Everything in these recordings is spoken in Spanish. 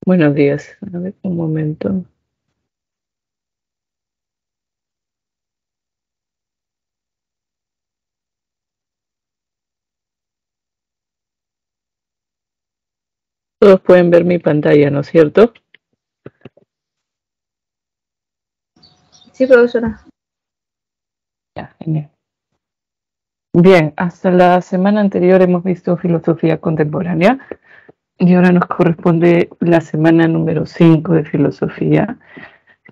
Buenos días. A ver, un momento. Todos pueden ver mi pantalla, ¿no es cierto? Sí, profesora. Ya, genial. Bien, hasta la semana anterior hemos visto filosofía contemporánea y ahora nos corresponde la semana número 5 de filosofía,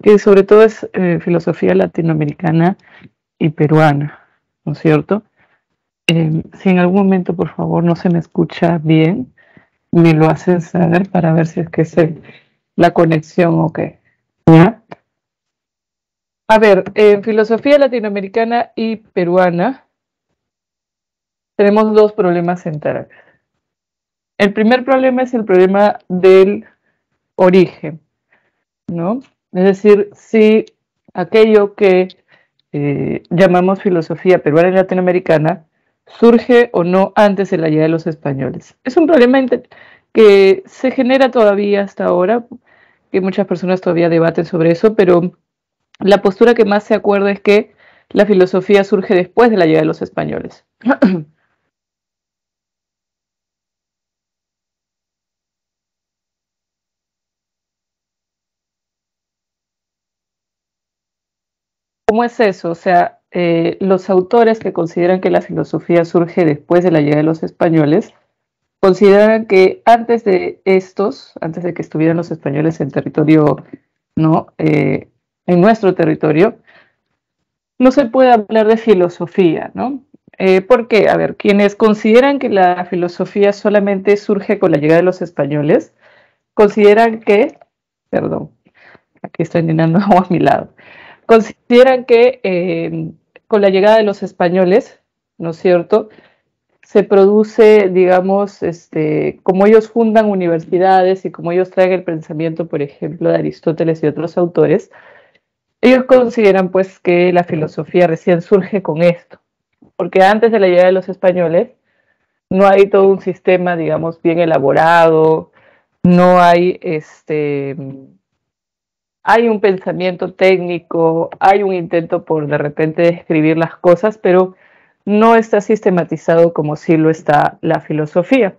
que sobre todo es filosofía latinoamericana y peruana, ¿no es cierto? Si en algún momento, por favor, no se me escucha bien, me lo hacen saber para ver si es que es la conexión o qué. ¿Ya? A ver, en filosofía latinoamericana y peruana tenemos dos problemas centrales. El primer problema es el problema del origen, ¿no? Es decir, si aquello que llamamos filosofía peruana y latinoamericana surge o no antes de la llegada de los españoles. Es un problema que se genera todavía hasta ahora, que muchas personas todavía debaten sobre eso, pero la postura que más se acuerda es que la filosofía surge después de la llegada de los españoles. ¿Cómo es eso? O sea, los autores que consideran que la filosofía surge después de la llegada de los españoles, consideran que antes de estos, antes de que estuvieran los españoles en territorio, ¿no? En nuestro territorio, no se puede hablar de filosofía, ¿no? ¿Por qué? A ver, quienes consideran que la filosofía solamente surge con la llegada de los españoles, consideran que, perdón, aquí estoy llenando agua a mi lado, consideran que con la llegada de los españoles, ¿no es cierto?, se produce, digamos, como ellos fundan universidades y como ellos traen el pensamiento, por ejemplo, de Aristóteles y otros autores, ellos consideran pues que la filosofía recién surge con esto, porque antes de la llegada de los españoles no hay todo un sistema, digamos, bien elaborado, no hay hay un pensamiento técnico, hay un intento por de repente describir las cosas, pero no está sistematizado como sí lo está la filosofía.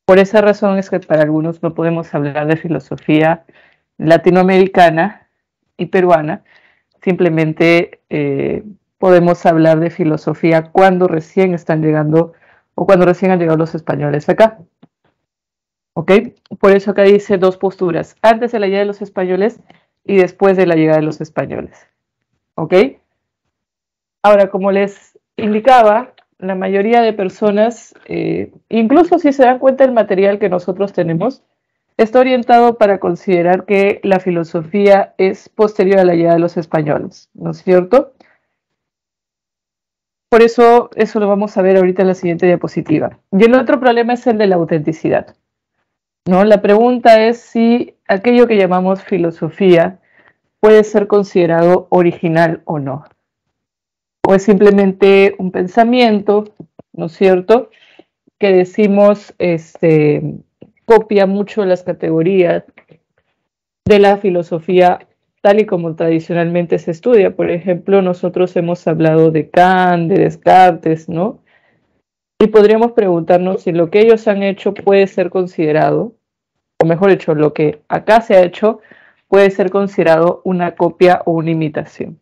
Por esa razón es que para algunos no podemos hablar de filosofía latinoamericana y peruana, simplemente podemos hablar de filosofía cuando recién están llegando o cuando recién han llegado los españoles acá. ¿Ok? Por eso acá dice dos posturas, antes de la llegada de los españoles y después de la llegada de los españoles. ¿Ok? Ahora, como les indicaba, la mayoría de personas, incluso si se dan cuenta del material que nosotros tenemos, está orientado para considerar que la filosofía es posterior a la llegada de los españoles, ¿no es cierto? Por eso lo vamos a ver ahorita en la siguiente diapositiva. Y el otro problema es el de la autenticidad, ¿no? La pregunta es si aquello que llamamos filosofía puede ser considerado original o no, o es simplemente un pensamiento, ¿no es cierto?, que decimos copia mucho las categorías de la filosofía tal y como tradicionalmente se estudia. Por ejemplo, nosotros hemos hablado de Kant, de Descartes, ¿no? Y podríamos preguntarnos si lo que ellos han hecho puede ser considerado, o mejor dicho, lo que acá se ha hecho puede ser considerado una copia o una imitación.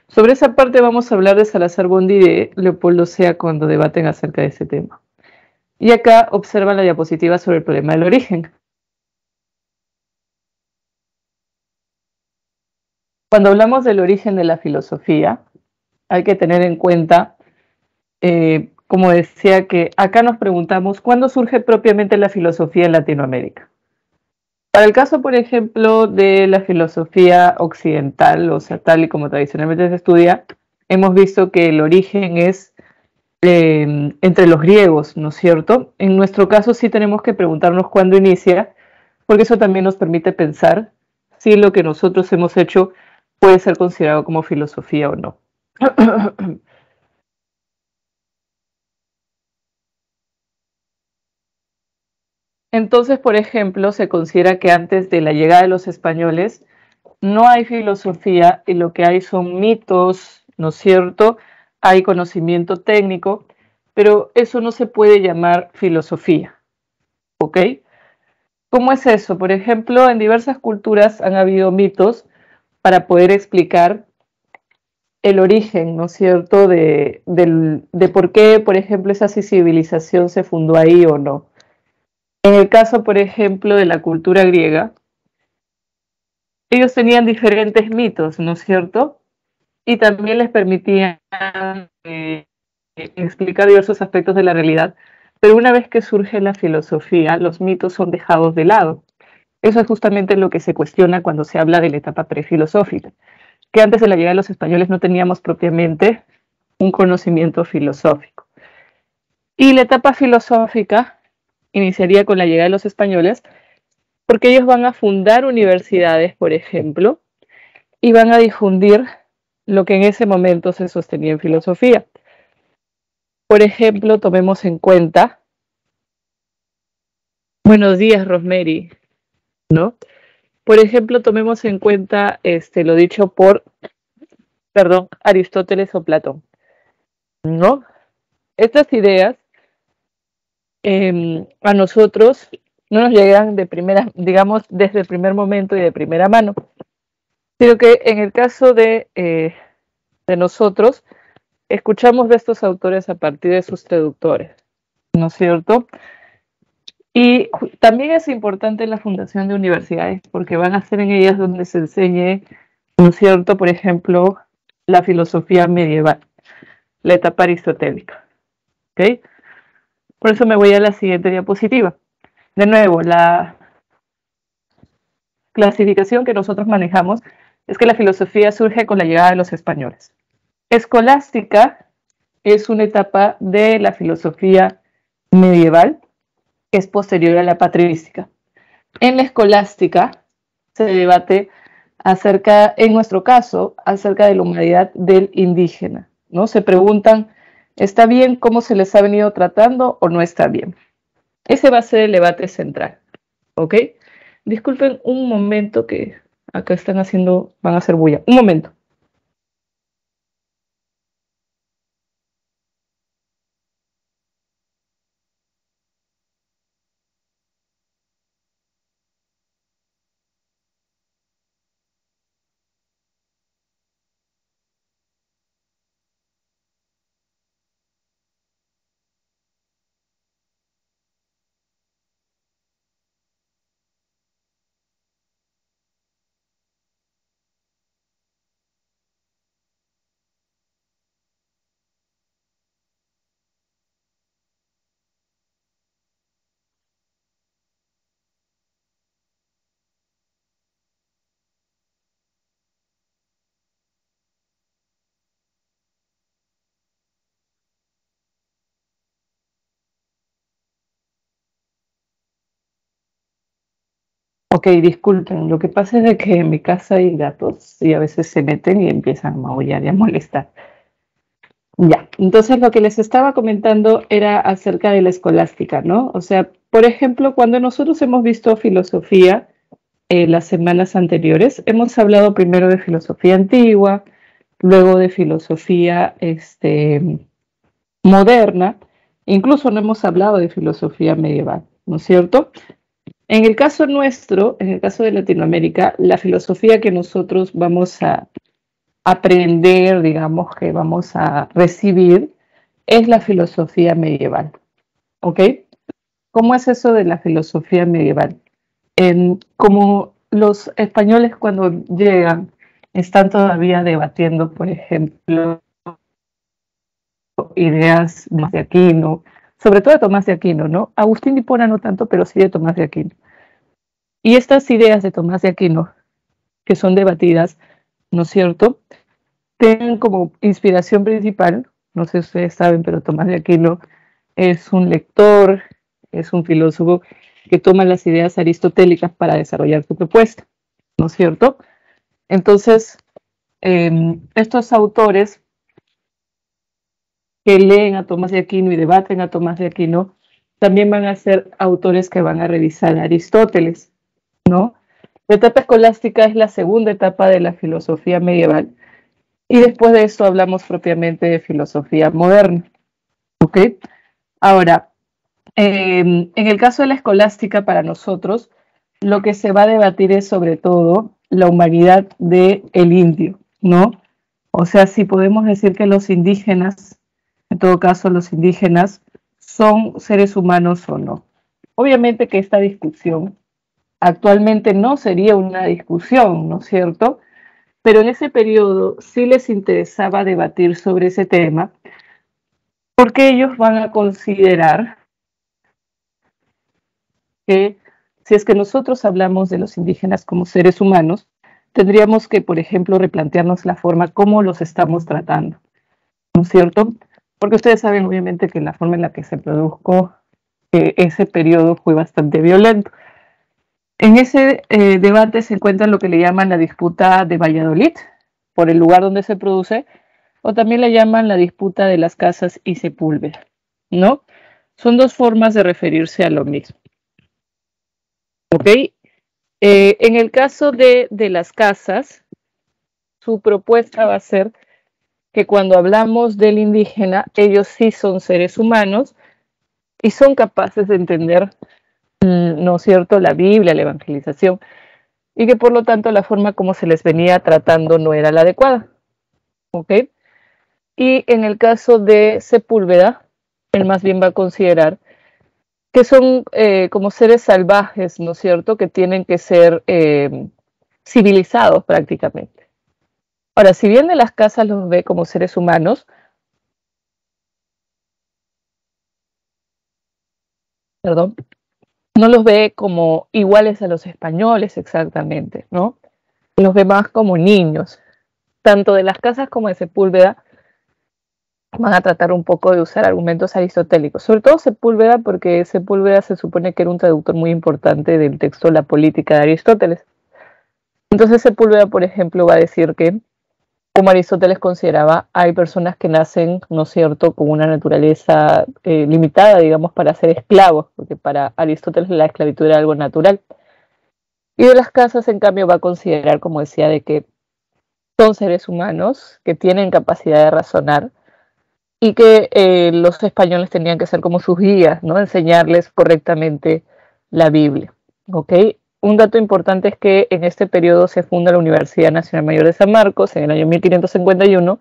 Sobre esa parte vamos a hablar de Salazar Bondi y de Leopoldo Sea cuando debaten acerca de ese tema. Y acá observan la diapositiva sobre el problema del origen. Cuando hablamos del origen de la filosofía, hay que tener en cuenta, como decía, que acá nos preguntamos cuándo surge propiamente la filosofía en Latinoamérica. Para el caso, por ejemplo, de la filosofía occidental, o sea, tal y como tradicionalmente se estudia, hemos visto que el origen es entre los griegos, ¿no es cierto? En nuestro caso sí tenemos que preguntarnos cuándo inicia, porque eso también nos permite pensar si lo que nosotros hemos hecho puede ser considerado como filosofía o no. Entonces, por ejemplo, se considera que antes de la llegada de los españoles no hay filosofía y lo que hay son mitos, ¿no es cierto? Hay conocimiento técnico, pero eso no se puede llamar filosofía, ¿ok? ¿Cómo es eso? Por ejemplo, en diversas culturas han habido mitos para poder explicar el origen, ¿no es cierto?, de por qué, por ejemplo, esa civilización se fundó ahí o no. En el caso, por ejemplo, de la cultura griega, ellos tenían diferentes mitos, ¿no es cierto? Y también les permitían eh, explicar diversos aspectos de la realidad. Pero una vez que surge la filosofía, los mitos son dejados de lado. Eso es justamente lo que se cuestiona cuando se habla de la etapa prefilosófica, que antes de la llegada de los españoles no teníamos propiamente un conocimiento filosófico. Y la etapa filosófica iniciaría con la llegada de los españoles, porque ellos van a fundar universidades, por ejemplo, y van a difundir lo que en ese momento se sostenía en filosofía. Por ejemplo, tomemos en cuenta, buenos días, Rosemary, ¿no? Por ejemplo, tomemos en cuenta lo dicho por, perdón, Aristóteles o Platón, ¿no? Estas ideas a nosotros no nos llegan de primera, digamos, desde el primer momento y de primera mano, sino que en el caso de nosotros, escuchamos de estos autores a partir de sus traductores, ¿no es cierto? Y también es importante la fundación de universidades porque van a ser en ellas donde se enseñe, ¿no es cierto?, por ejemplo, la filosofía medieval, la etapa aristotélica, ¿ok? Por eso me voy a la siguiente diapositiva. De nuevo, la clasificación que nosotros manejamos es que la filosofía surge con la llegada de los españoles. Escolástica es una etapa de la filosofía medieval que es posterior a la patrística. En la escolástica se debate acerca, en nuestro caso, acerca de la humanidad del indígena, ¿no? Se preguntan, ¿está bien cómo se les ha venido tratando o no está bien? Ese va a ser el debate central, ¿ok? Disculpen un momento que acá están haciendo, van a hacer bulla. Un momento. Ok, disculpen, lo que pasa es de que en mi casa hay gatos y a veces se meten y empiezan a maullar y a molestar. Ya, entonces lo que les estaba comentando era acerca de la escolástica, ¿no? O sea, por ejemplo, cuando nosotros hemos visto filosofía las semanas anteriores, hemos hablado primero de filosofía antigua, luego de filosofía moderna, incluso no hemos hablado de filosofía medieval, ¿no es cierto? En el caso nuestro, en el caso de Latinoamérica, la filosofía que nosotros vamos a aprender, digamos, que vamos a recibir, es la filosofía medieval, ¿ok? ¿Cómo es eso de la filosofía medieval? Como los españoles cuando llegan están todavía debatiendo, por ejemplo, ideas de Aquino, sobre todo de Tomás de Aquino, ¿no? Agustín de Hipona no tanto, pero sí de Tomás de Aquino. Y estas ideas de Tomás de Aquino, que son debatidas, ¿no es cierto?, tienen como inspiración principal, no sé si ustedes saben, pero Tomás de Aquino es un lector, es un filósofo que toma las ideas aristotélicas para desarrollar su propuesta, ¿no es cierto? Entonces, estos autores que leen a Tomás de Aquino y debaten a Tomás de Aquino también van a ser autores que van a revisar a Aristóteles, ¿no? La etapa escolástica es la segunda etapa de la filosofía medieval y después de esto hablamos propiamente de filosofía moderna, ¿ok? Ahora, en el caso de la escolástica para nosotros, lo que se va a debatir es sobre todo la humanidad del indio, ¿no? O sea, si podemos decir que los indígenas, en todo caso los indígenas, son seres humanos o no. Obviamente que esta discusión actualmente no sería una discusión, ¿no es cierto? Pero en ese periodo sí les interesaba debatir sobre ese tema porque ellos van a considerar que si es que nosotros hablamos de los indígenas como seres humanos, tendríamos que, por ejemplo, replantearnos la forma como los estamos tratando, ¿no es cierto? Porque ustedes saben, obviamente, que la forma en la que se produjo ese periodo fue bastante violento. En ese debate se encuentra lo que le llaman la disputa de Valladolid, por el lugar donde se produce, o también le llaman la disputa de las casas y Sepúlveda, ¿no? Son dos formas de referirse a lo mismo, ¿ok? En el caso de las casas, su propuesta va a ser que cuando hablamos del indígena, ellos sí son seres humanos y son capaces de entender, ¿no es cierto?, la Biblia, la evangelización, y que por lo tanto la forma como se les venía tratando no era la adecuada, ¿ok? Y en el caso de Sepúlveda, él más bien va a considerar que son como seres salvajes, ¿no es cierto?, que tienen que ser civilizados prácticamente. Ahora, si bien de las casas los ve como seres humanos, perdón, no los ve como iguales a los españoles exactamente, ¿no? Los ve más como niños. Tanto de las casas como de Sepúlveda van a tratar un poco de usar argumentos aristotélicos, sobre todo Sepúlveda, porque Sepúlveda se supone que era un traductor muy importante del texto La Política de Aristóteles. Entonces Sepúlveda, por ejemplo, va a decir que, como Aristóteles consideraba, hay personas que nacen, ¿no es cierto?, con una naturaleza limitada, digamos, para ser esclavos, porque para Aristóteles la esclavitud era algo natural. Y de las casas, en cambio, va a considerar, como decía, de que son seres humanos que tienen capacidad de razonar y que los españoles tenían que ser como sus guías, ¿no? Enseñarles correctamente la Biblia, ¿ok? Un dato importante es que en este periodo se funda la Universidad Nacional Mayor de San Marcos en el año 1551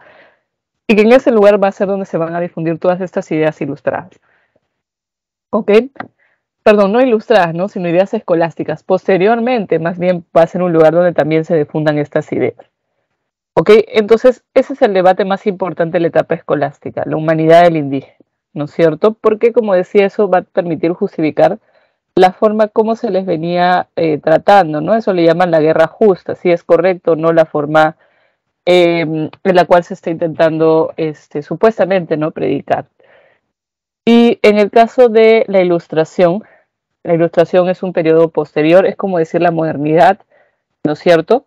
y que en ese lugar va a ser donde se van a difundir todas estas ideas ilustradas, ¿ok? Perdón, no ilustradas, ¿no?, sino ideas escolásticas. Posteriormente, más bien, va a ser un lugar donde también se difundan estas ideas. ¿Ok? Entonces, ese es el debate más importante de la etapa escolástica, la humanidad del indígena, ¿no es cierto? Porque, como decía, eso va a permitir justificar la forma como se les venía tratando, ¿no? Eso le llaman la guerra justa, si es correcto o no la forma en la cual se está intentando, supuestamente, ¿no?, predicar. Y en el caso de la ilustración es un periodo posterior, es como decir la modernidad, ¿no es cierto?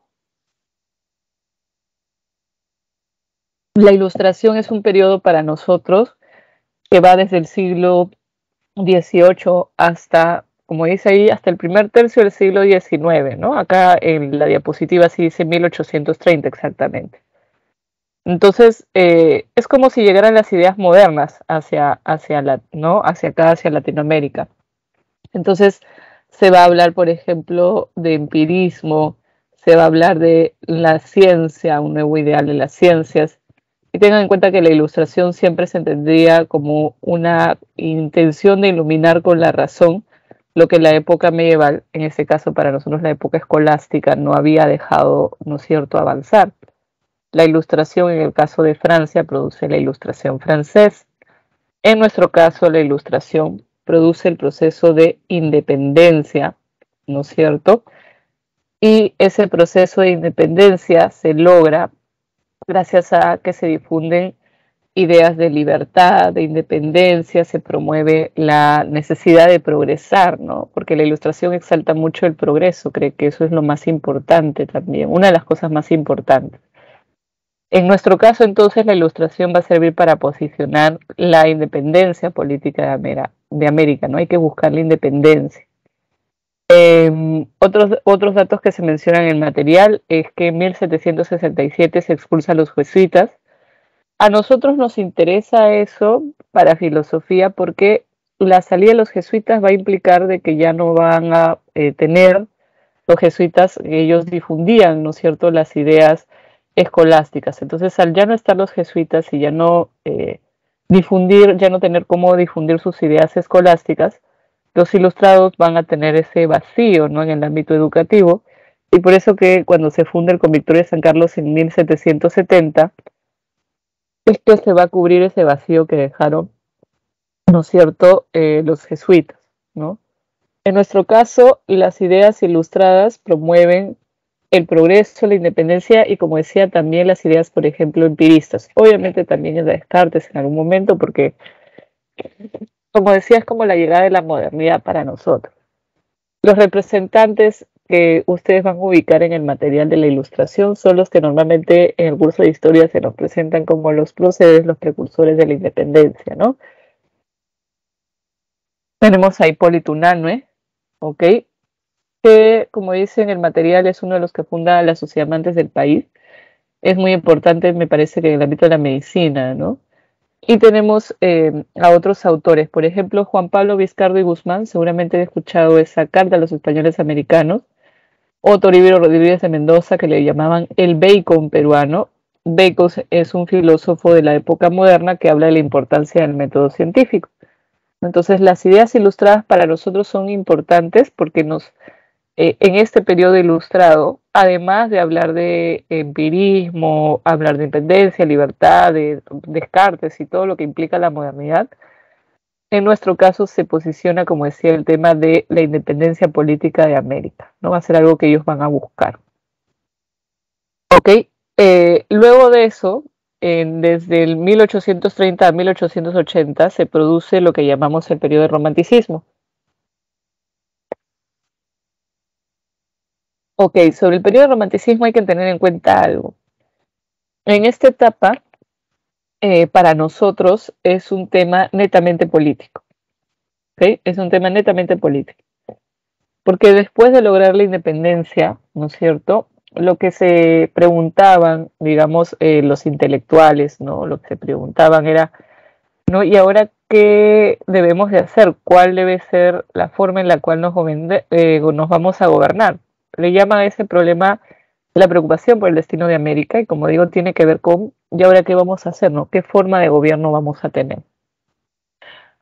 La ilustración es un periodo para nosotros que va desde el siglo XVIII hasta, como dice ahí, hasta el primer tercio del siglo XIX, ¿no? Acá en la diapositiva sí dice 1830 exactamente. Entonces, es como si llegaran las ideas modernas ¿no?, hacia acá, hacia Latinoamérica. Entonces, se va a hablar, por ejemplo, de empirismo, se va a hablar de la ciencia, un nuevo ideal de las ciencias. Y tengan en cuenta que la ilustración siempre se entendía como una intención de iluminar con la razón lo que en la época medieval, en este caso para nosotros la época escolástica, no había dejado, ¿no es cierto?, avanzar. La ilustración en el caso de Francia produce la ilustración francesa. En nuestro caso, la ilustración produce el proceso de independencia, ¿no es cierto? Y ese proceso de independencia se logra gracias a que se difunden ideas de libertad, de independencia, se promueve la necesidad de progresar, ¿no? Porque la ilustración exalta mucho el progreso, cree que eso es lo más importante también, una de las cosas más importantes. En nuestro caso, entonces, la ilustración va a servir para posicionar la independencia política de América, ¿no? Hay que buscar la independencia. Otros datos que se mencionan en el material es que en 1767 se expulsa a los jesuitas. A nosotros nos interesa eso para filosofía porque la salida de los jesuitas va a implicar de que ya no van a tener los jesuitas, ellos difundían, ¿no es cierto?, las ideas escolásticas. Entonces, al ya no estar los jesuitas y ya no difundir, ya no tener cómo difundir sus ideas escolásticas, los ilustrados van a tener ese vacío, ¿no?, en el ámbito educativo. Y por eso que cuando se funda el Convictorio de San Carlos en 1770, esto se va a cubrir ese vacío que dejaron, ¿no es cierto?, los jesuitas, ¿no? En nuestro caso, las ideas ilustradas promueven el progreso, la independencia y, como decía, también las ideas, por ejemplo, empiristas. Obviamente también es de Descartes en algún momento porque, como decía, es como la llegada de la modernidad para nosotros. Los representantes que ustedes van a ubicar en el material de la ilustración son los que normalmente en el curso de historia se nos presentan como los próceres, los precursores de la independencia, ¿no? Tenemos a Hipólito Unanue, ¿ok?, que, como dice en el material, es uno de los que funda la Sociedad Amantes del País. Es muy importante, me parece, que en el ámbito de la medicina, ¿no? Y tenemos a otros autores, por ejemplo, Juan Pablo Vizcardo y Guzmán, seguramente he escuchado esa carta a los españoles americanos, o Toribio Rodríguez de Mendoza, que le llamaban el Bacon peruano. Bacon es un filósofo de la época moderna que habla de la importancia del método científico. Entonces, las ideas ilustradas para nosotros son importantes porque en este periodo ilustrado, además de hablar de empirismo, hablar de independencia, libertad, de Descartes y todo lo que implica la modernidad, en nuestro caso se posiciona, como decía, el tema de la independencia política de América, ¿no? Va a ser algo que ellos van a buscar. ¿Ok? Luego de eso, desde el 1830 a 1880 se produce lo que llamamos el periodo del romanticismo. Ok, sobre el periodo del romanticismo hay que tener en cuenta algo. En esta etapa, para nosotros es un tema netamente político. ¿Okay? Es un tema netamente político. Porque después de lograr la independencia, ¿no es cierto?, lo que se preguntaban, digamos, los intelectuales, ¿no?, lo que se preguntaban era, ¿no?, ¿y ahora qué debemos de hacer? ¿Cuál debe ser la forma en la cual nos vamos a gobernar? Le llaman a ese problema la preocupación por el destino de América, y como digo, tiene que ver con, ¿y ahora qué vamos a hacer, no? ¿Qué forma de gobierno vamos a tener?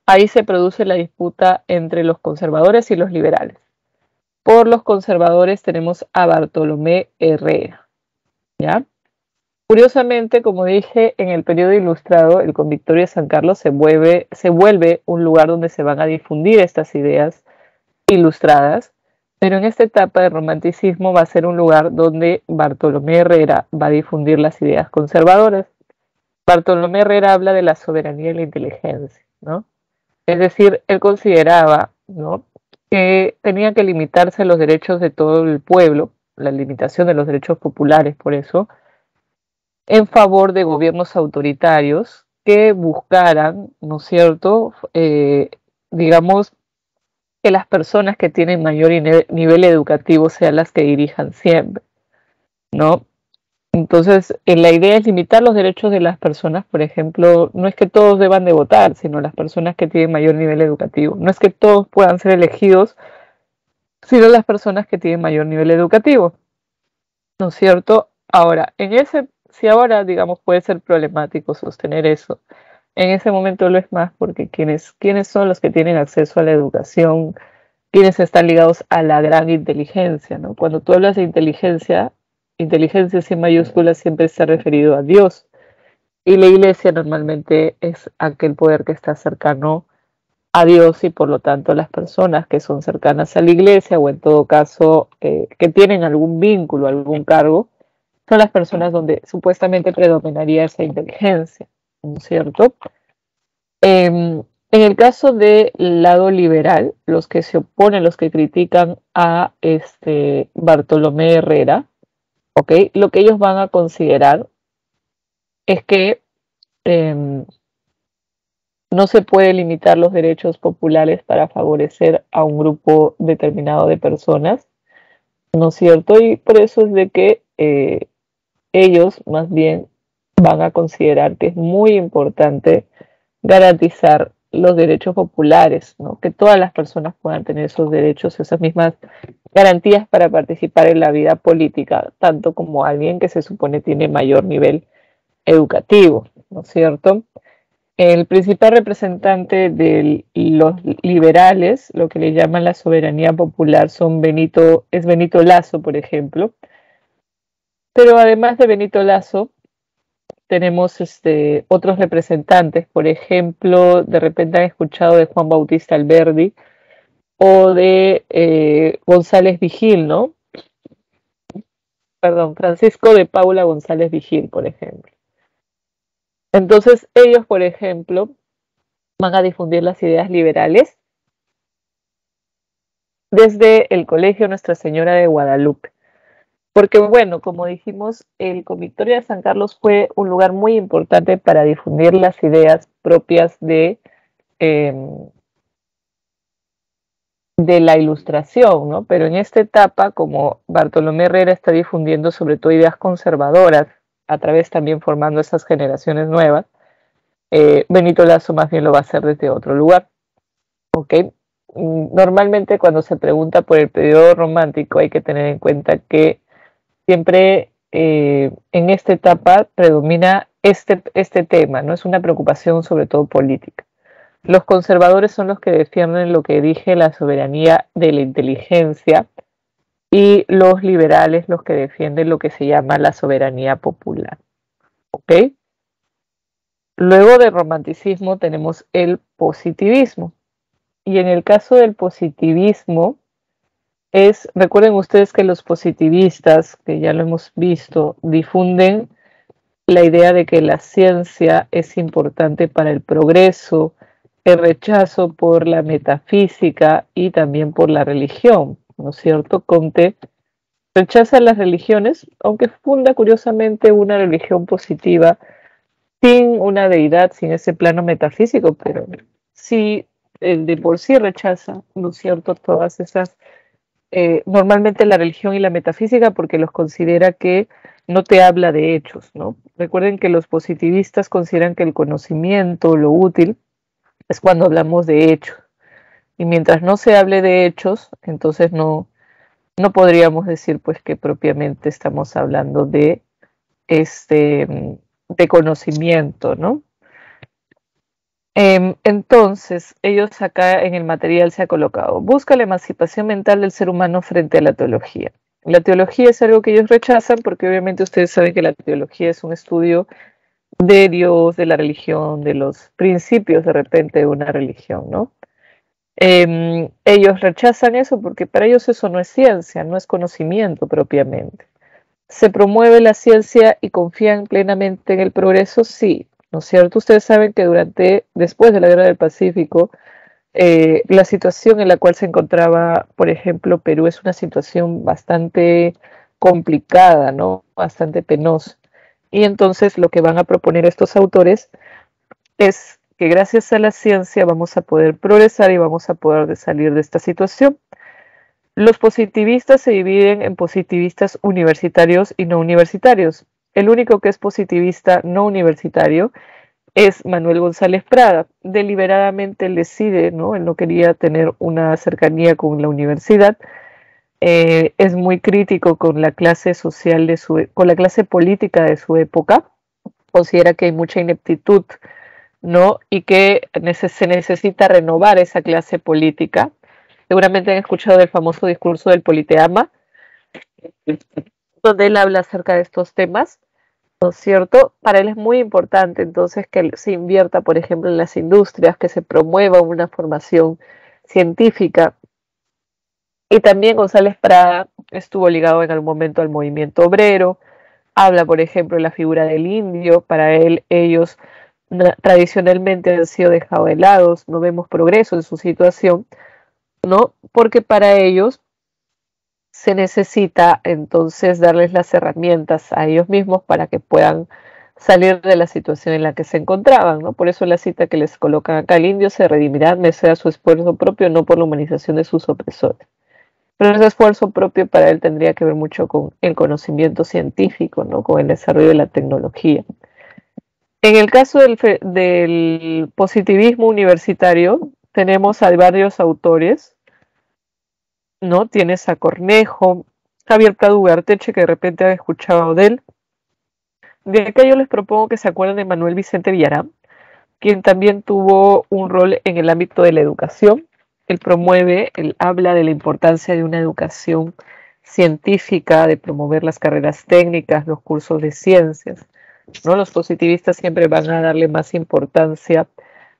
Ahí se produce la disputa entre los conservadores y los liberales. Por los conservadores tenemos a Bartolomé Herrera, ¿ya? Curiosamente, como dije, en el periodo ilustrado, el Convictorio de San Carlos se vuelve un lugar donde se van a difundir estas ideas ilustradas, pero en esta etapa del romanticismo va a ser un lugar donde Bartolomé Herrera va a difundir las ideas conservadoras. Bartolomé Herrera habla de la soberanía y la inteligencia, ¿no? Es decir, él consideraba, ¿no?, que tenían que limitarse los derechos de todo el pueblo, la limitación de los derechos populares, por eso, en favor de gobiernos autoritarios que buscaran, ¿no es cierto?, digamos, que las personas que tienen mayor nivel educativo sean las que dirijan siempre, ¿no? Entonces, la idea es limitar los derechos de las personas, por ejemplo, no es que todos deban de votar, sino las personas que tienen mayor nivel educativo. No es que todos puedan ser elegidos, sino las personas que tienen mayor nivel educativo, ¿no es cierto? Ahora, si ahora, digamos, puede ser problemático sostener eso, en ese momento lo es más porque ¿quiénes son los que tienen acceso a la educación? ¿Quiénes están ligados a la gran inteligencia, ¿no? Cuando tú hablas de inteligencia, inteligencia sin mayúsculas siempre se ha referido a Dios. Y la iglesia normalmente es aquel poder que está cercano a Dios, y por lo tanto las personas que son cercanas a la iglesia, o en todo caso que tienen algún vínculo, algún cargo, son las personas donde supuestamente predominaría esa inteligencia, ¿no es cierto? En el caso del lado liberal, los que se oponen, los que critican a Bartolomé Herrera, ¿okay?, lo que ellos van a considerar es que no se puede limitar los derechos populares para favorecer a un grupo determinado de personas, ¿no es cierto? Y por eso es de que ellos más bien van a considerar que es muy importante garantizar los derechos populares, ¿no? Que todas las personas puedan tener esos derechos, esas mismas garantías para participar en la vida política, tanto como alguien que se supone tiene mayor nivel educativo, ¿no es cierto? El principal representante de los liberales, lo que le llaman la soberanía popular, es Benito Lazo, por ejemplo. Pero además de Benito Lazo, tenemos otros representantes, por ejemplo, de repente han escuchado de Juan Bautista Alberdi o de González Vigil, ¿no? Perdón, Francisco de Paula González Vigil, por ejemplo. Entonces, ellos, por ejemplo, van a difundir las ideas liberales desde el Colegio Nuestra Señora de Guadalupe. Porque, bueno, como dijimos, el Convictorio de San Carlos fue un lugar muy importante para difundir las ideas propias de la Ilustración, ¿no? Pero en esta etapa, como Bartolomé Herrera está difundiendo sobre todo ideas conservadoras, a través también formando esas generaciones nuevas, Benito Lazo más bien lo va a hacer desde otro lugar, ¿ok? Normalmente cuando se pregunta por el periodo romántico hay que tener en cuenta que siempre en esta etapa predomina este tema, ¿no? Es una preocupación sobre todo política. Los conservadores son los que defienden lo que dije, la soberanía de la inteligencia, y los liberales los que defienden lo que se llama la soberanía popular. ¿Ok? Luego del romanticismo tenemos el positivismo. Y en el caso del positivismo, recuerden ustedes que los positivistas, que ya lo hemos visto, difunden la idea de que la ciencia es importante para el progreso, el rechazo por la metafísica y también por la religión, ¿no es cierto? Comte rechaza las religiones, aunque funda curiosamente una religión positiva sin una deidad, sin ese plano metafísico, pero sí, de por sí rechaza, ¿no es cierto?, todas esas, normalmente la religión y la metafísica, porque los considera que no te habla de hechos, ¿no? Recuerden que los positivistas consideran que el conocimiento, lo útil, es cuando hablamos de hechos. Y mientras no se hable de hechos, entonces no podríamos decir pues que propiamente estamos hablando de conocimiento, ¿no? Entonces, ellos acá en el material se ha colocado, busca la emancipación mental del ser humano frente a la teología. La teología es algo que ellos rechazan porque obviamente ustedes saben que la teología es un estudio de Dios, de la religión, de los principios de repente de una religión, ¿no? Ellos rechazan eso porque para ellos eso no es ciencia, no es conocimiento propiamente. ¿Se promueve la ciencia y confían plenamente en el progreso? Sí, ¿no es cierto? Ustedes saben que después de la Guerra del Pacífico, la situación en la cual se encontraba, por ejemplo, Perú es una situación bastante complicada, ¿no? Bastante penosa. Y entonces lo que van a proponer estos autores es que gracias a la ciencia vamos a poder progresar y vamos a poder salir de esta situación. Los positivistas se dividen en positivistas universitarios y no universitarios. El único que es positivista no universitario es Manuel González Prada. Deliberadamente él decide, ¿no? Él no quería tener una cercanía con la universidad. Es muy crítico con la clase social con la clase política de su época. Considera que hay mucha ineptitud, ¿no? Y que se necesita renovar esa clase política. Seguramente han escuchado del famoso discurso del Politeama, donde él habla acerca de estos temas, ¿no es cierto? Para él es muy importante entonces que se invierta, por ejemplo, en las industrias, que se promueva una formación científica. Y también González Prada estuvo ligado en algún momento al movimiento obrero, habla, por ejemplo, de la figura del indio. Para él, ellos tradicionalmente han sido dejados de lado, no vemos progreso en su situación, ¿no? Porque para ellos se necesita entonces darles las herramientas a ellos mismos para que puedan salir de la situación en la que se encontraban, ¿no? Por eso la cita que les colocan acá: el indio se redimirá merced a su esfuerzo propio, no por la humanización de sus opresores. Pero ese esfuerzo propio para él tendría que ver mucho con el conocimiento científico, ¿no? Con el desarrollo de la tecnología. En el caso del positivismo universitario, tenemos a varios autores, ¿no? Tienes a Cornejo, Javier Prado Ugarteche, que de repente han escuchado de él. De acá yo les propongo que se acuerden de Manuel Vicente Villarán, quien también tuvo un rol en el ámbito de la educación. Él habla de la importancia de una educación científica, de promover las carreras técnicas, los cursos de ciencias, ¿no? Los positivistas siempre van a darle más importancia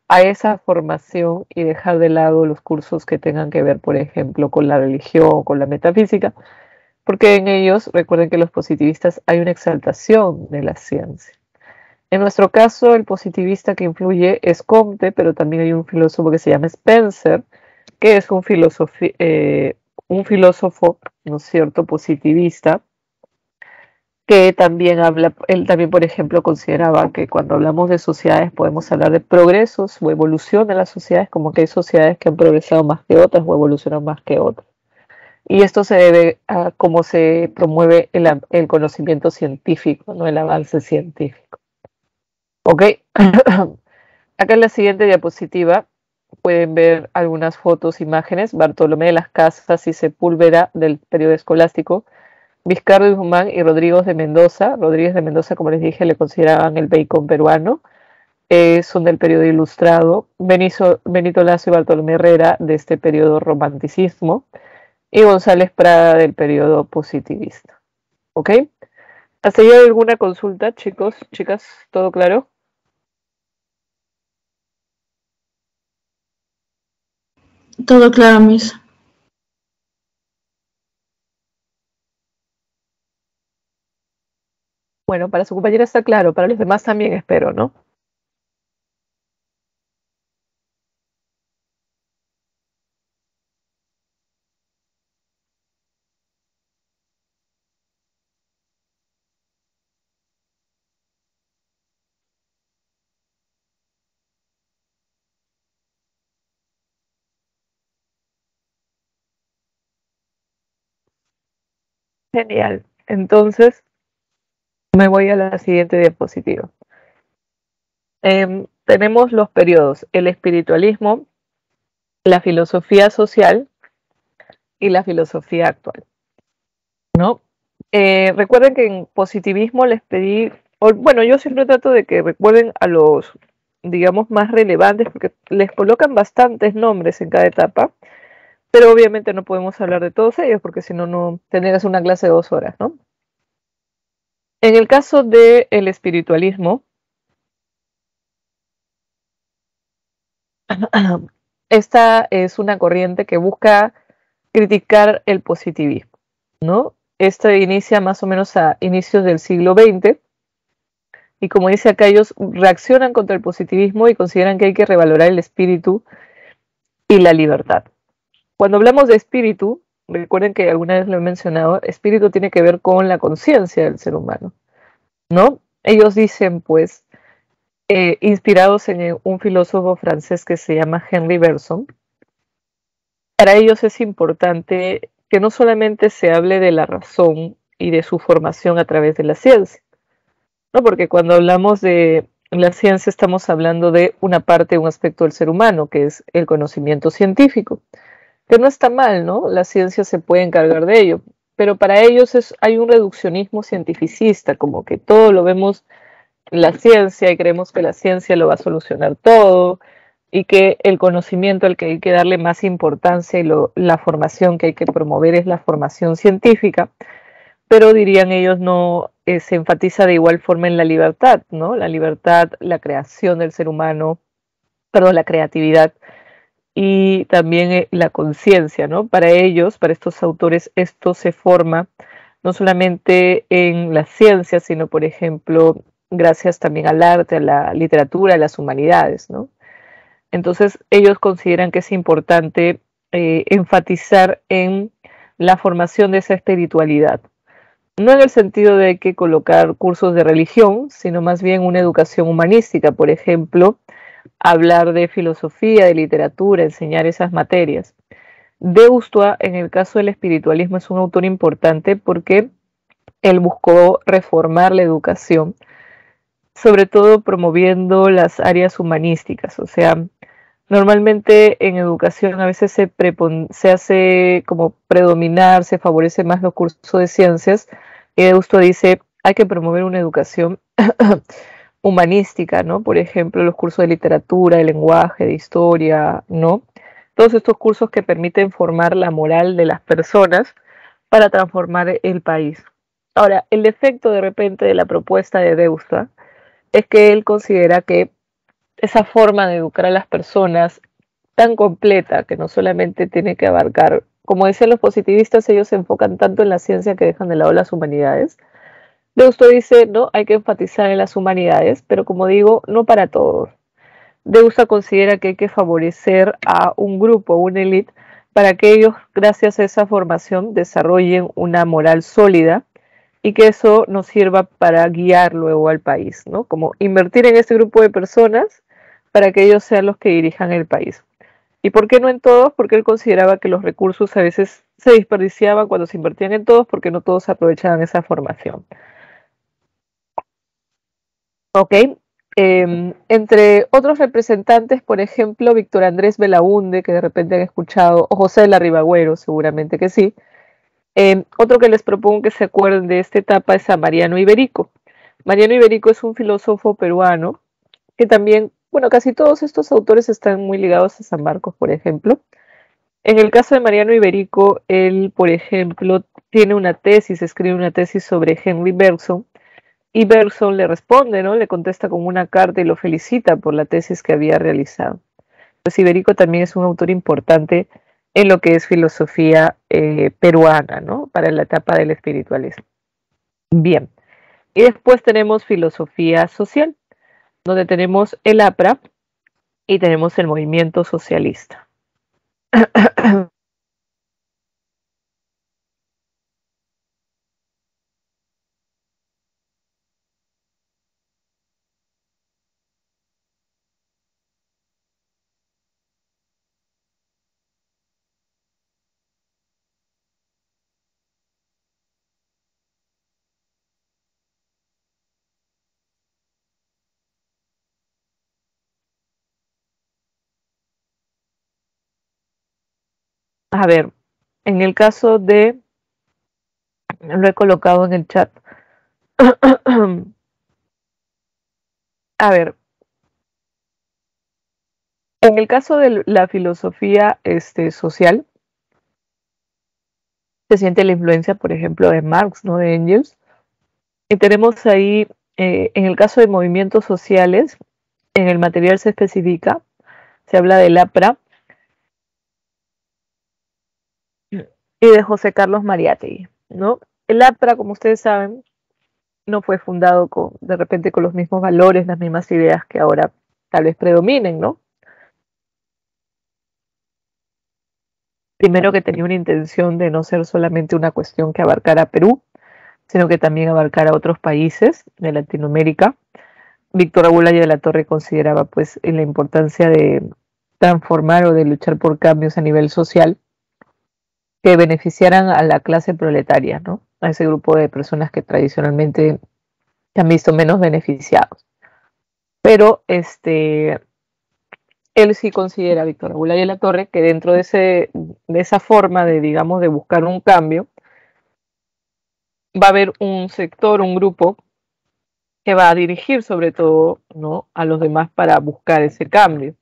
a esa formación y dejar de lado los cursos que tengan que ver, por ejemplo, con la religión, con la metafísica, porque en ellos, recuerden que los positivistas hay una exaltación de la ciencia. En nuestro caso, el positivista que influye es Comte, pero también hay un filósofo que se llama Spencer, que es un filósofo, ¿no es cierto?, positivista, que también él también, por ejemplo, consideraba que cuando hablamos de sociedades podemos hablar de progresos o evolución de las sociedades, como que hay sociedades que han progresado más que otras o evolucionado más que otras. Y esto se debe a cómo se promueve el conocimiento científico, ¿no? El avance científico. Ok, acá en la siguiente diapositiva pueden ver algunas fotos, imágenes: Bartolomé de las Casas y Sepúlveda del periodo escolástico, Vizcardo y Guzmán y Rodríguez de Mendoza. Rodríguez de Mendoza, como les dije, le consideraban el Bacon peruano. Son del periodo ilustrado. Benito Lazo y Bartolomé Herrera de este periodo romanticismo. Y González Prada del periodo positivista. ¿Ok? ¿Hasta ahí hay alguna consulta, chicos, chicas? ¿Todo claro? Todo claro, Miss. Bueno, para su compañera está claro, para los demás también espero, ¿no? Genial. Entonces, me voy a la siguiente diapositiva. Tenemos los periodos: el espiritualismo, la filosofía social y la filosofía actual, ¿no? Recuerden que en positivismo les pedí, bueno, yo siempre trato de que recuerden a los, digamos, más relevantes, porque les colocan bastantes nombres en cada etapa, pero obviamente no podemos hablar de todos ellos, porque si no, no tendrías una clase de 2 horas, ¿no? En el caso del espiritualismo, esta es una corriente que busca criticar el positivismo, ¿no? Esta inicia más o menos a inicios del siglo XX, y como dice acá, ellos reaccionan contra el positivismo y consideran que hay que revalorar el espíritu y la libertad. Cuando hablamos de espíritu, recuerden que alguna vez lo he mencionado, espíritu tiene que ver con la conciencia del ser humano, ¿no? Ellos dicen, pues, inspirados en un filósofo francés que se llama Henri Bergson, para ellos es importante que no solamente se hable de la razón y de su formación a través de la ciencia, ¿no? Porque cuando hablamos de la ciencia estamos hablando de una parte, un aspecto del ser humano, que es el conocimiento científico, que no está mal, ¿no? La ciencia se puede encargar de ello, pero para ellos hay un reduccionismo cientificista, como que todo lo vemos la ciencia y creemos que la ciencia lo va a solucionar todo, y que el conocimiento al que hay que darle más importancia y la formación que hay que promover es la formación científica, pero dirían ellos no se enfatiza de igual forma en la libertad, ¿no? La libertad, la creación del ser humano, perdón, la creatividad y también la conciencia, ¿no? Para ellos, para estos autores, esto se forma no solamente en la ciencia, sino, por ejemplo, gracias también al arte, a la literatura, a las humanidades, ¿no? Entonces, ellos consideran que es importante enfatizar en la formación de esa espiritualidad, no en el sentido de que colocar cursos de religión, sino más bien una educación humanística, por ejemplo, hablar de filosofía, de literatura, enseñar esas materias. Deustua, en el caso del espiritualismo, es un autor importante porque él buscó reformar la educación, sobre todo promoviendo las áreas humanísticas. O sea, normalmente en educación a veces se hace como predominar, se favorece más los cursos de ciencias, y Deusto dice, hay que promover una educación humanística, ¿no? Por ejemplo, los cursos de literatura, de lenguaje, de historia, ¿no? Todos estos cursos que permiten formar la moral de las personas para transformar el país. Ahora, el defecto de repente de la propuesta de Deusta es que él considera que esa forma de educar a las personas tan completa, que no solamente tiene que abarcar, como decían los positivistas, ellos se enfocan tanto en la ciencia que dejan de lado las humanidades. Deusto dice, no, hay que enfatizar en las humanidades, pero como digo, no para todos. Deusto considera que hay que favorecer a un grupo, una élite, para que ellos, gracias a esa formación, desarrollen una moral sólida y que eso nos sirva para guiar luego al país, ¿no? Como invertir en este grupo de personas para que ellos sean los que dirijan el país. ¿Y por qué no en todos? Porque él consideraba que los recursos a veces se desperdiciaban cuando se invertían en todos porque no todos aprovechaban esa formación. ¿Ok? Entre otros representantes, por ejemplo, Víctor Andrés Belaúnde, que de repente han escuchado, o José de la Ribagüero, seguramente que sí. Otro que les propongo que se acuerden de esta etapa es a Mariano Iberico. Mariano Iberico es un filósofo peruano que también, bueno, casi todos estos autores están muy ligados a San Marcos, por ejemplo. En el caso de Mariano Iberico, él, por ejemplo, tiene una tesis, escribe una tesis sobre Henry Bergson, y Bergson le responde, ¿no? Le contesta con una carta y lo felicita por la tesis que había realizado. Pues Iberico también es un autor importante en lo que es filosofía peruana, ¿no? Para la etapa del espiritualismo. Bien. Y después tenemos filosofía social, donde tenemos el APRA y tenemos el movimiento socialista. A ver, en el caso de, lo he colocado en el chat. A ver, en el caso de la filosofía social, se siente la influencia, por ejemplo, de Marx, ¿no? De Engels. Y tenemos ahí, en el caso de movimientos sociales, en el material se especifica, se habla del APRA y de José Carlos Mariátegui, ¿no? El APRA, como ustedes saben, no fue fundado de repente con los mismos valores, las mismas ideas que ahora tal vez predominen, ¿no? Primero que tenía una intención de no ser solamente una cuestión que abarcara Perú, sino que también abarcara otros países de Latinoamérica. Víctor Abulaya de la Torre consideraba pues la importancia de transformar o de luchar por cambios a nivel social que beneficiaran a la clase proletaria, ¿no? A ese grupo de personas que tradicionalmente se han visto menos beneficiados. Pero él sí considera, Víctor Abulaya de la Torre, que dentro de esa forma de, digamos, de buscar un cambio, va a haber un sector, un grupo que va a dirigir sobre todo, ¿no?, a los demás para buscar ese cambio.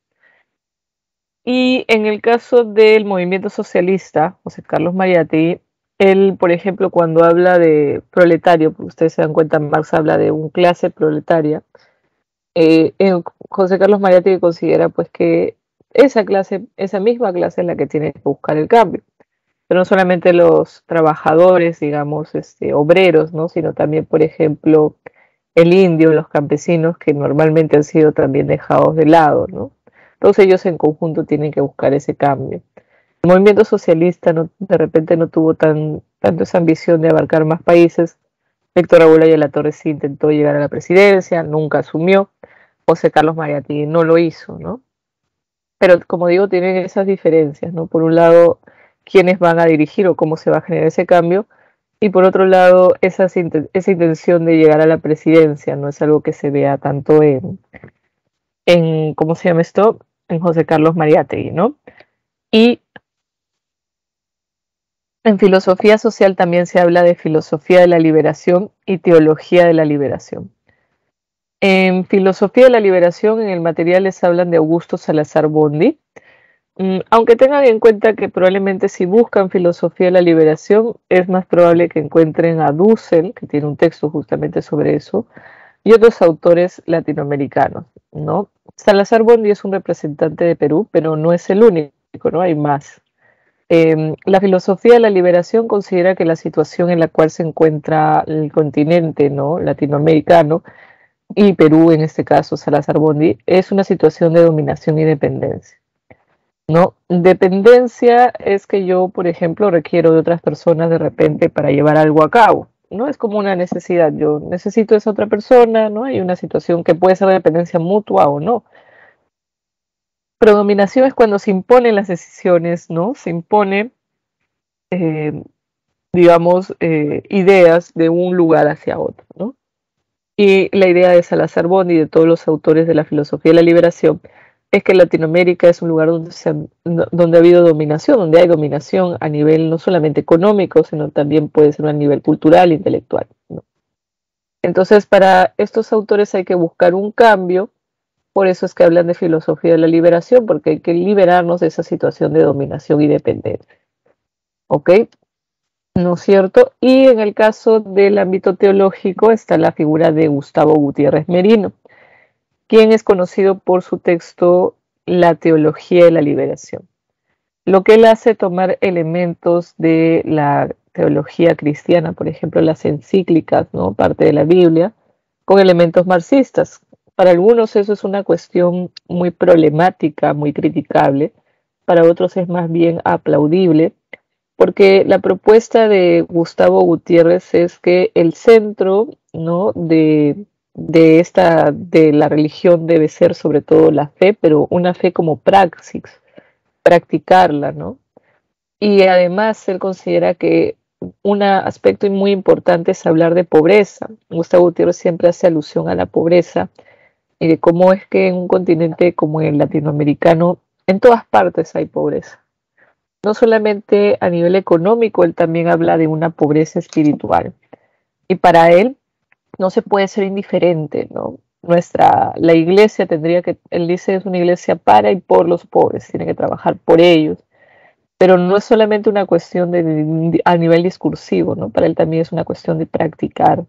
Y en el caso del movimiento socialista, José Carlos Mariátegui, él, por ejemplo, cuando habla de proletario, porque ustedes se dan cuenta, Marx habla de un clase proletaria, José Carlos Mariátegui considera pues que esa clase, esa misma clase es la que tiene que buscar el cambio. Pero no solamente los trabajadores, digamos, obreros, ¿no?, sino también, por ejemplo, el indio, los campesinos, que normalmente han sido también dejados de lado, ¿no? Todos ellos en conjunto tienen que buscar ese cambio. El movimiento socialista de repente no tuvo tanto esa ambición de abarcar más países, Héctor Raúl Ayala sí intentó llegar a la presidencia, nunca asumió. José Carlos Mariátegui no lo hizo, ¿no? Pero como digo, tienen esas diferencias, ¿no? Por un lado, quiénes van a dirigir o cómo se va a generar ese cambio, y por otro lado, esa intención de llegar a la presidencia, no es algo que se vea tanto en ¿cómo se llama esto? En José Carlos Mariátegui, ¿no? Y en filosofía social también se habla de filosofía de la liberación y teología de la liberación. En filosofía de la liberación, en el material les hablan de Augusto Salazar Bondy, aunque tengan en cuenta que probablemente si buscan filosofía de la liberación, es más probable que encuentren a Dussel, que tiene un texto justamente sobre eso, y otros autores latinoamericanos, ¿no? Salazar Bondy es un representante de Perú, pero no es el único, ¿no? Hay más. La filosofía de la liberación considera que la situación en la cual se encuentra el continente, ¿no? Latinoamericano, y Perú en este caso, Salazar Bondy, es una situación de dominación y dependencia. ¿No? Dependencia es que yo, por ejemplo, requiero de otras personas de repente para llevar algo a cabo, ¿no? Es como una necesidad, yo necesito a esa otra persona, ¿no? Hay una situación que puede ser de dependencia mutua o no. Predominación es cuando se imponen las decisiones, ¿no? Se impone, eh, digamos, ideas de un lugar hacia otro, ¿no? Y la idea de Salazar Bondy y de todos los autores de la filosofía de la liberación es que Latinoamérica es un lugar donde ha habido dominación, donde hay dominación a nivel no solamente económico, sino también puede ser a nivel cultural, intelectual, ¿no? Entonces, para estos autores hay que buscar un cambio, por eso es que hablan de filosofía de la liberación, porque hay que liberarnos de esa situación de dominación y dependencia. ¿Ok? ¿No es cierto? Y en el caso del ámbito teológico está la figura de Gustavo Gutiérrez Merino, quien es conocido por su texto La teología de la liberación. Lo que él hace es tomar elementos de la teología cristiana, por ejemplo, las encíclicas, ¿no? Parte de la Biblia, con elementos marxistas. Para algunos eso es una cuestión muy problemática, muy criticable, para otros es más bien aplaudible, porque la propuesta de Gustavo Gutiérrez es que el centro, ¿no? de la religión debe ser sobre todo la fe, pero una fe como praxis, practicarla, ¿no? Y además él considera que un aspecto muy importante es hablar de pobreza. Gustavo Gutiérrez siempre hace alusión a la pobreza y de cómo es que en un continente como el latinoamericano, en todas partes hay pobreza. No solamente a nivel económico, él también habla de una pobreza espiritual. Y para él no se puede ser indiferente, ¿no? La iglesia tendría que, él dice, es una iglesia para y por los pobres, tiene que trabajar por ellos. Pero no es solamente una cuestión a nivel discursivo, ¿no? Para él también es una cuestión de practicar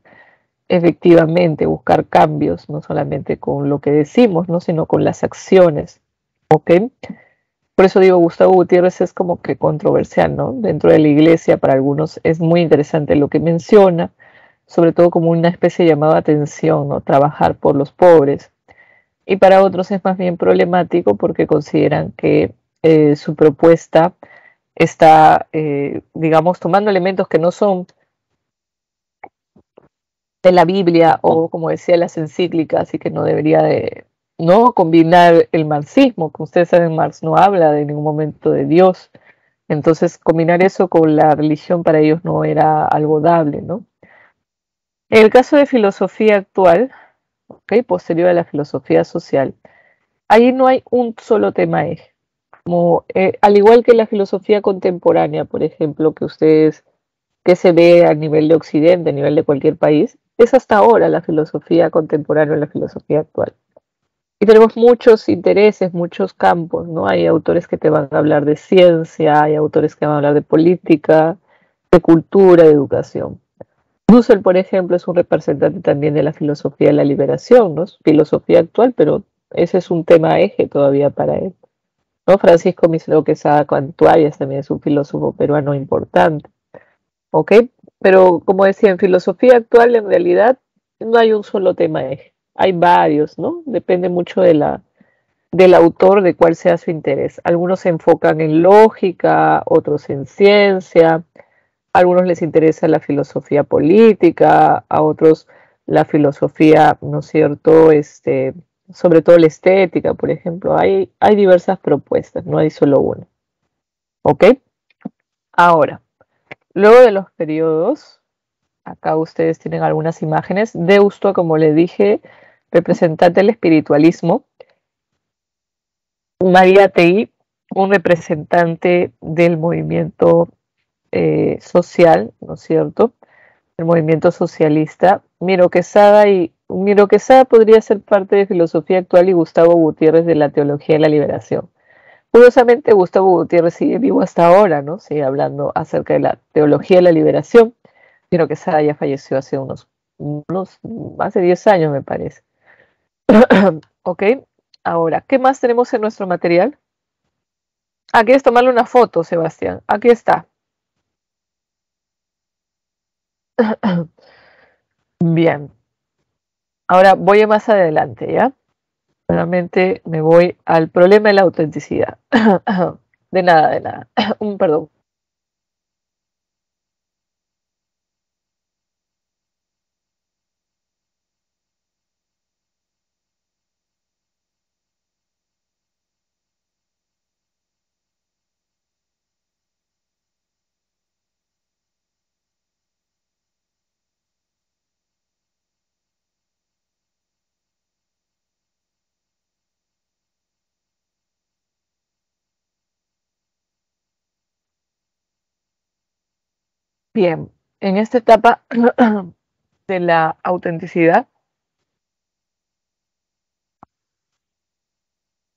efectivamente, buscar cambios, no solamente con lo que decimos, ¿no? Sino con las acciones, ¿ok? Por eso digo, Gustavo Gutiérrez es como que controversial, ¿no? Dentro de la iglesia, para algunos es muy interesante lo que menciona, sobre todo como una especie de llamado a atención, ¿no? Trabajar por los pobres. Y para otros es más bien problemático porque consideran que su propuesta está, digamos, tomando elementos que no son de la Biblia o, como decía, las encíclicas y que no debería de, no combinar el marxismo, que ustedes saben, Marx no habla de ningún momento de Dios. Entonces, combinar eso con la religión para ellos no era algo dable, ¿no? En el caso de filosofía actual, ¿okay? Posterior a la filosofía social, ahí no hay un solo tema eje. Como, al igual que la filosofía contemporánea, por ejemplo, que se ve a nivel de Occidente, a nivel de cualquier país, es hasta ahora la filosofía contemporánea, la filosofía actual. Y tenemos muchos intereses, muchos campos, ¿no? Hay autores que te van a hablar de ciencia, hay autores que van a hablar de política, de cultura, de educación. Dussel, por ejemplo, es un representante también de la filosofía de la liberación, ¿no? Filosofía actual, pero ese es un tema eje todavía para él, ¿no? Francisco Misló Quesada Cantuarias también es un filósofo peruano importante, ¿ok? Pero como decía, en filosofía actual en realidad no hay un solo tema eje, hay varios, ¿no? Depende mucho del autor, de cuál sea su interés. Algunos se enfocan en lógica, otros en ciencia, A algunos les interesa la filosofía política, a otros la filosofía, ¿no es cierto? Sobre todo la estética, por ejemplo. Hay diversas propuestas, no hay solo una. ¿Ok? Ahora, luego de los periodos, acá ustedes tienen algunas imágenes. Deusto, como le dije, representante del espiritualismo. María Tei, un representante del movimiento social, ¿no es cierto? El movimiento socialista. Miro Quesada podría ser parte de Filosofía Actual y Gustavo Gutiérrez de la Teología de la Liberación. Curiosamente, Gustavo Gutiérrez sigue vivo hasta ahora, ¿no? Sigue hablando acerca de la Teología de la Liberación. Miro Quesada ya falleció hace unos más de 10 años, me parece. Ok, ahora, ¿qué más tenemos en nuestro material? Ah, ¿quieres tomarle una foto, Sebastián? Aquí está. Bien, ahora voy más adelante, ¿ya? Nuevamente me voy al problema de la autenticidad. De nada, de nada. Perdón. Bien, en esta etapa de la autenticidad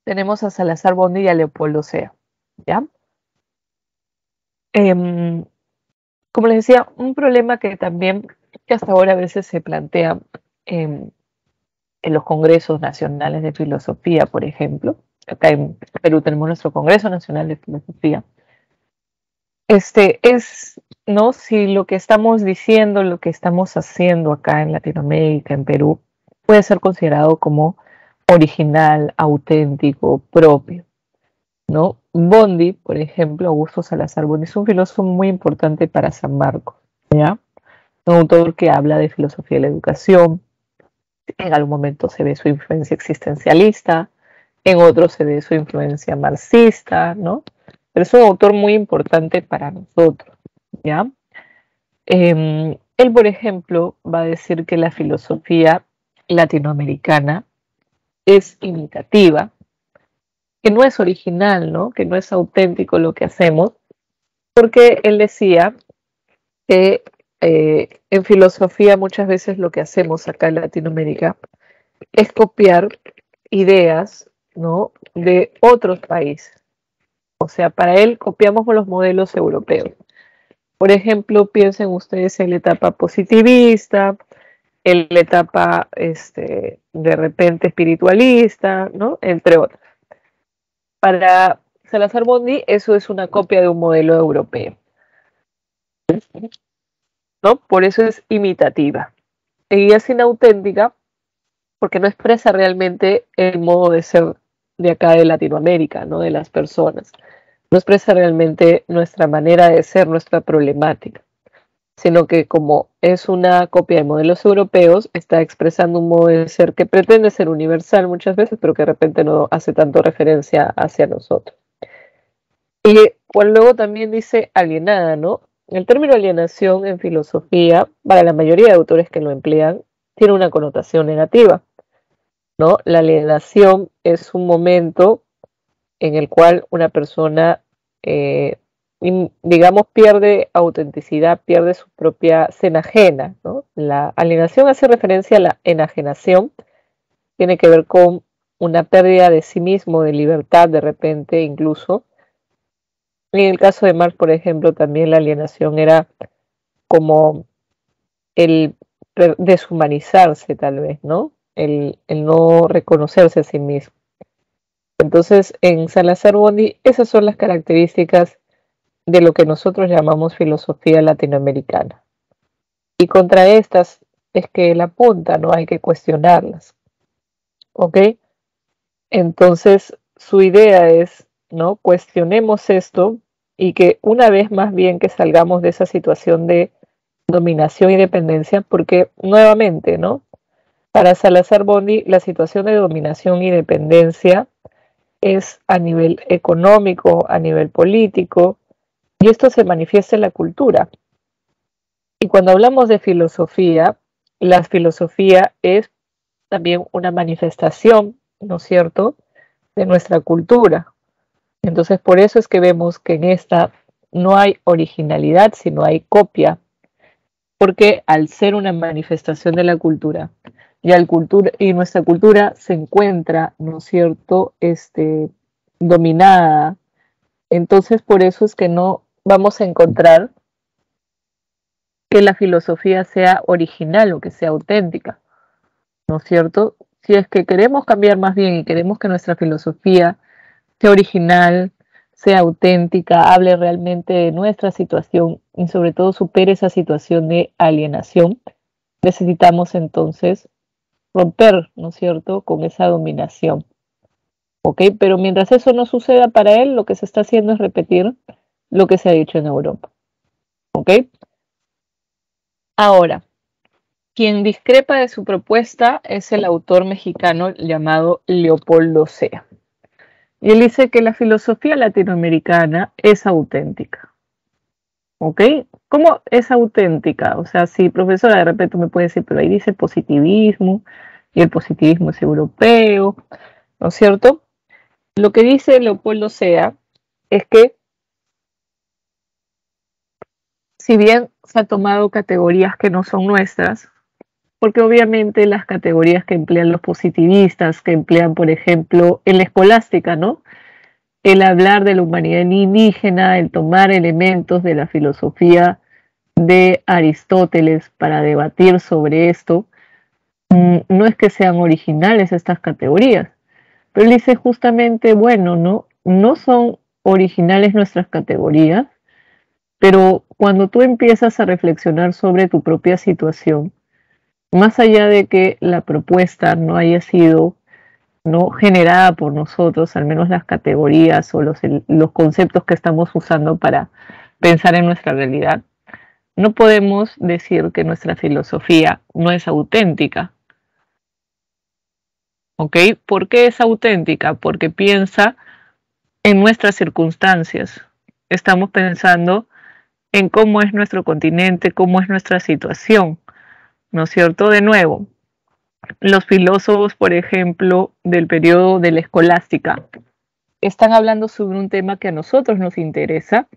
tenemos a Salazar Bondi y a Leopoldo Sea, ¿ya? Como les decía, un problema que hasta ahora a veces se plantea en, en los congresos nacionales de filosofía, por ejemplo. Acá en Perú tenemos nuestro Congreso Nacional de Filosofía. Es, ¿no? Si lo que estamos diciendo, lo que estamos haciendo acá en Latinoamérica, en Perú, puede ser considerado como original, auténtico, propio, ¿no? Bondi, por ejemplo, Augusto Salazar Bondi, es un filósofo muy importante para San Marcos, ¿ya? Un autor que habla de filosofía de la educación, en algún momento se ve su influencia existencialista, en otros se ve su influencia marxista, ¿no? Pero es un autor muy importante para nosotros, ¿ya? Él, por ejemplo, va a decir que la filosofía latinoamericana es imitativa, que no es original, ¿no? Que no es auténtico lo que hacemos, porque él decía que en filosofía muchas veces lo que hacemos acá en Latinoamérica es copiar ideas, ¿no? De otros países. O sea, para él copiamos los modelos europeos. Por ejemplo, piensen ustedes en la etapa positivista, en la etapa de repente espiritualista, ¿no? Entre otras. Para Salazar Bondi, eso es una copia de un modelo europeo, ¿no? Por eso es imitativa. Y es inauténtica porque no expresa realmente el modo de ser de acá de Latinoamérica, ¿no? De las personas. No expresa realmente nuestra manera de ser, nuestra problemática, sino que como es una copia de modelos europeos, está expresando un modo de ser que pretende ser universal muchas veces, pero que de repente no hace tanto referencia hacia nosotros. Y bueno, luego también dice alienada, ¿no? El término alienación en filosofía, para la mayoría de autores que lo emplean, tiene una connotación negativa, ¿no? La alienación es un momento en el cual una persona, digamos, pierde autenticidad, pierde su propia, se enajena, ¿no? La alienación hace referencia a la enajenación, tiene que ver con una pérdida de sí mismo, de libertad de repente incluso. Y en el caso de Marx, por ejemplo, también la alienación era como el deshumanizarse tal vez, ¿no? El no reconocerse a sí mismo. Entonces, en Salazar Bondi, esas son las características de lo que nosotros llamamos filosofía latinoamericana. Y contra estas es que él apunta, ¿no? Hay que cuestionarlas. ¿Ok? Entonces, su idea es, ¿no? Cuestionemos esto y que una vez más bien que salgamos de esa situación de dominación y dependencia, porque nuevamente, ¿no? Para Salazar Bondi, la situación de dominación y dependencia es a nivel económico, a nivel político, y esto se manifiesta en la cultura. Y cuando hablamos de filosofía, la filosofía es también una manifestación, ¿no es cierto?, de nuestra cultura. Entonces, por eso es que vemos que en esta no hay originalidad, sino hay copia, porque al ser una manifestación de la cultura, y nuestra cultura se encuentra, ¿no es cierto?, dominada. Entonces, por eso es que no vamos a encontrar que la filosofía sea original o que sea auténtica, ¿no es cierto? Si es que queremos cambiar más bien y queremos que nuestra filosofía sea original, sea auténtica, hable realmente de nuestra situación y sobre todo supere esa situación de alienación, necesitamos entonces romper, ¿no es cierto?, con esa dominación. ¿Ok? Pero mientras eso no suceda para él, lo que se está haciendo es repetir lo que se ha dicho en Europa. ¿Ok? Ahora, quien discrepa de su propuesta es el autor mexicano llamado Leopoldo Sea. Y él dice que la filosofía latinoamericana es auténtica. ¿Ok? ¿Cómo es auténtica? O sea, si profesora de repente me puede decir, pero ahí dice positivismo, y el positivismo es europeo, ¿no es cierto? Lo que dice Leopoldo Sea es que si bien se han tomado categorías que no son nuestras, porque obviamente las categorías que emplean los positivistas, que emplean, por ejemplo, en la escolástica, ¿no? El hablar de la humanidad indígena, el tomar elementos de la filosofía de Aristóteles para debatir sobre esto, no es que sean originales estas categorías, pero él dice justamente, bueno, no son originales nuestras categorías, pero cuando tú empiezas a reflexionar sobre tu propia situación, más allá de que la propuesta no haya sido no generada por nosotros, al menos las categorías o los conceptos que estamos usando para pensar en nuestra realidad, no podemos decir que nuestra filosofía no es auténtica. ¿Ok? ¿Por qué es auténtica? Porque piensa en nuestras circunstancias. Estamos pensando en cómo es nuestro continente, cómo es nuestra situación, ¿no es cierto? De nuevo, los filósofos, por ejemplo, del periodo de la escolástica, están hablando sobre un tema que a nosotros nos interesa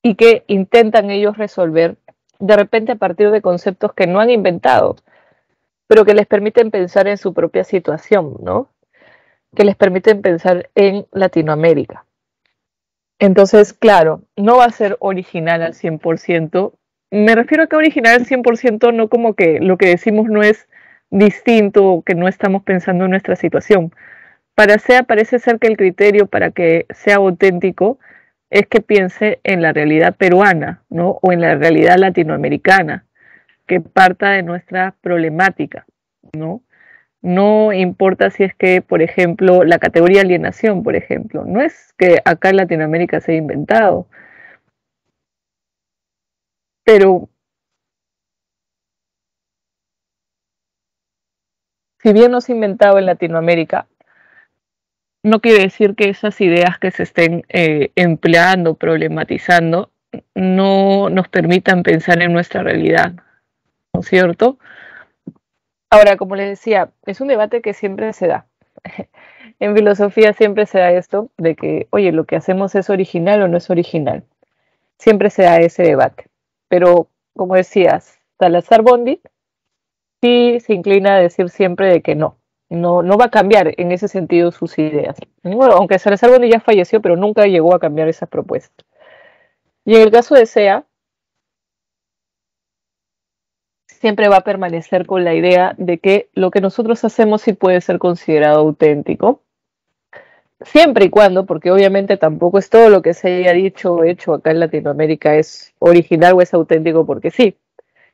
y que intentan ellos resolver de repente a partir de conceptos que no han inventado, pero que les permiten pensar en su propia situación, ¿no? Que les permiten pensar en Latinoamérica. Entonces, claro, no va a ser original al 100%. Me refiero a que original al 100% no como que lo que decimos no es distinto o que no estamos pensando en nuestra situación. Para SEA parece ser que el criterio para que sea auténtico es que piense en la realidad peruana, ¿no? O en la realidad latinoamericana, que parta de nuestra problemática, ¿no? No importa si es que, por ejemplo, la categoría alienación, por ejemplo, no es que acá en Latinoamérica se haya inventado, pero si bien no se ha inventado en Latinoamérica, no quiere decir que esas ideas que se estén empleando, problematizando, no nos permitan pensar en nuestra realidad, ¿no es cierto? Ahora, como les decía, es un debate que siempre se da. En filosofía siempre se da esto de que, oye, lo que hacemos es original o no es original. Siempre se da ese debate. Pero, como decías, Salazar Bondi sí se inclina a decir siempre de que no va a cambiar en ese sentido sus ideas. Bueno, aunque Salazar Bondi ya falleció, pero nunca llegó a cambiar esas propuestas. Y en el caso de SEA, siempre va a permanecer con la idea de que lo que nosotros hacemos sí puede ser considerado auténtico, siempre y cuando, porque obviamente tampoco es todo lo que se haya dicho o hecho acá en Latinoamérica es original o es auténtico porque sí,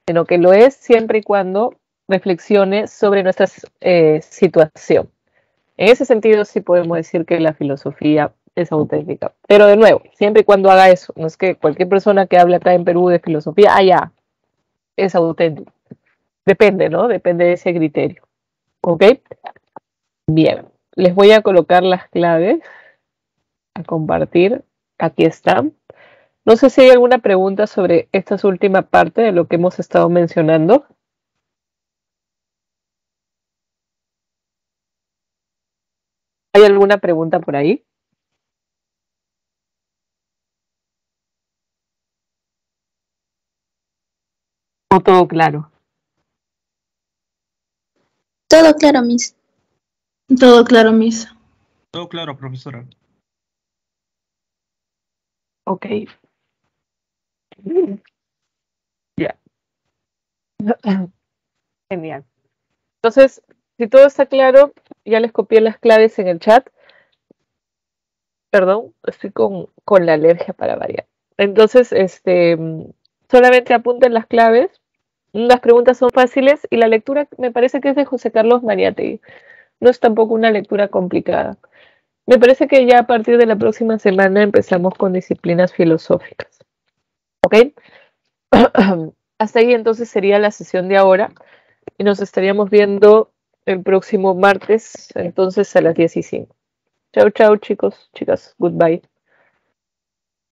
sino que lo es siempre y cuando reflexione sobre nuestra situación. En ese sentido sí podemos decir que la filosofía es auténtica. Pero de nuevo, siempre y cuando haga eso, no es que cualquier persona que hable acá en Perú de filosofía, ya, es auténtico. Depende, ¿no? Depende de ese criterio. ¿Ok? Bien, les voy a colocar las claves a compartir. Aquí están. No sé si hay alguna pregunta sobre esta última parte de lo que hemos estado mencionando. ¿Hay alguna pregunta por ahí? ¿O todo claro? Todo claro, Miss. Todo claro, Miss. Todo claro, profesora. Ok. Ya. Genial. Entonces, si todo está claro, ya les copié las claves en el chat. Perdón, estoy con la alergia para variar. Entonces, solamente apunten las claves. Las preguntas son fáciles y la lectura me parece que es de José Carlos Mariátegui. No es tampoco una lectura complicada. Me parece que ya a partir de la próxima semana empezamos con disciplinas filosóficas. ¿Ok? Hasta ahí entonces sería la sesión de ahora y nos estaríamos viendo el próximo martes, entonces a las 15. Chao, chao, chicos, chicas. Goodbye.